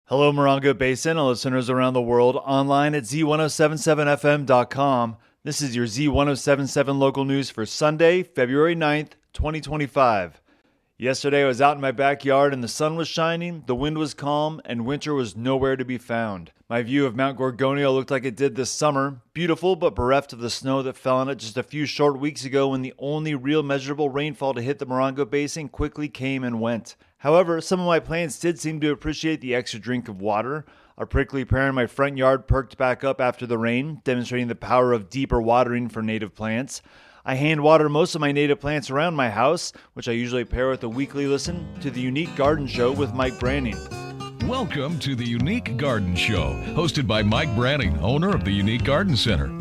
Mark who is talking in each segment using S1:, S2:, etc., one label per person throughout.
S1: Hello, Morongo Basin and listeners around the world, online at Z107.7fm.com. This is your Z107.7 local news for Sunday, February 9th, 2025. Yesterday, I was out in my backyard and the sun was shining, the wind was calm, and winter was nowhere to be found. My view of Mount Gorgonio looked like it did this summer, beautiful but bereft of the snow that fell on it just a few short weeks ago when the only real measurable rainfall to hit the Morongo Basin quickly came and went. However, some of my plants did seem to appreciate the extra drink of water. A prickly pear in my front yard perked back up after the rain, demonstrating the power of deeper watering for native plants. I hand water most of my native plants around my house, which I usually pair with a weekly listen to the Unique Garden Show with Mike Branning.
S2: Welcome to the Unique Garden Show, hosted by Mike Branning, owner of the Unique Garden Center.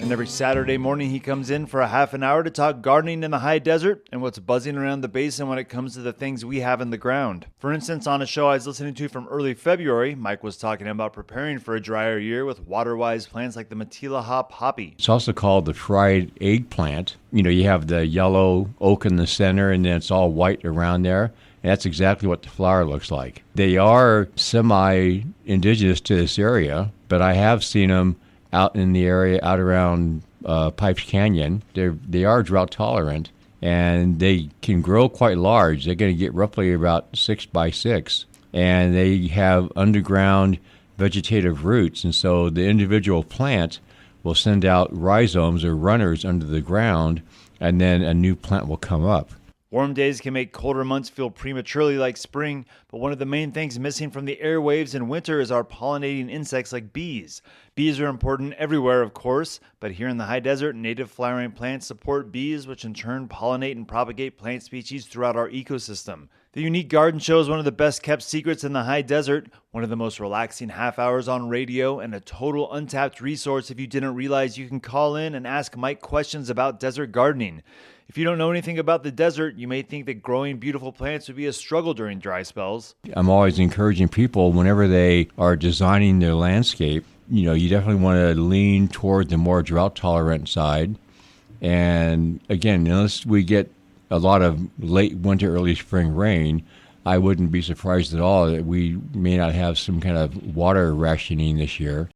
S1: And every Saturday morning he comes in for a half an hour to talk gardening in the high desert and what's buzzing around the basin when it comes to the things we have in the ground. For instance, on a show I was listening to from early February, Mike was talking about preparing for a drier year with water-wise plants like the Matila hop poppy.
S3: It's also called the fried eggplant. You have the yellow oak in the center and then it's all white around there. And that's exactly what the flower looks like. They are semi-indigenous to this area, but I have seen them out in the area, out around Pipes Canyon. They are drought tolerant, and they can grow quite large. They're going to get roughly about 6 by 6, and they have underground vegetative roots, and so the individual plant will send out rhizomes or runners under the ground, and then a new plant will come up.
S1: Warm days can make colder months feel prematurely like spring, but one of the main things missing from the airwaves in winter is our pollinating insects like bees. Bees are important everywhere, of course, but here in the high desert, native flowering plants support bees, which in turn pollinate and propagate plant species throughout our ecosystem. The Unique Garden Show is one of the best kept secrets in the high desert, one of the most relaxing half hours on radio, and a total untapped resource if you didn't realize you can call in and ask Mike questions about desert gardening. If you don't know anything about the desert, you may think that growing beautiful plants would be a struggle during dry spells.
S3: I'm always encouraging people whenever they are designing their landscape, you definitely want to lean toward the more drought tolerant side. And again, unless we get a lot of late winter, early spring rain, I wouldn't be surprised at all that we may not have some kind of water rationing this year.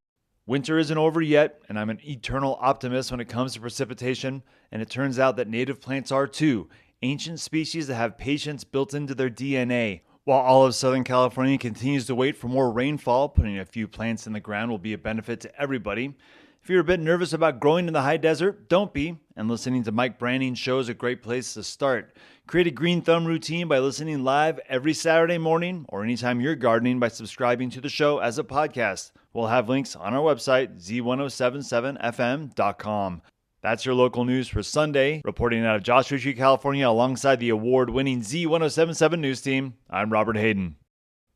S1: Winter isn't over yet, and I'm an eternal optimist when it comes to precipitation, and it turns out that native plants are too, ancient species that have patience built into their DNA. While all of Southern California continues to wait for more rainfall, putting a few plants in the ground will be a benefit to everybody. If you're a bit nervous about growing in the high desert, don't be, and listening to Mike Branning's show is a great place to start. Create a green thumb routine by listening live every Saturday morning or anytime you're gardening by subscribing to the show as a podcast. We'll have links on our website, Z107.7fm.com. That's your local news for Sunday. Reporting out of Joshua Tree, California, alongside the award-winning Z107.7 news team, I'm Robert Hayden.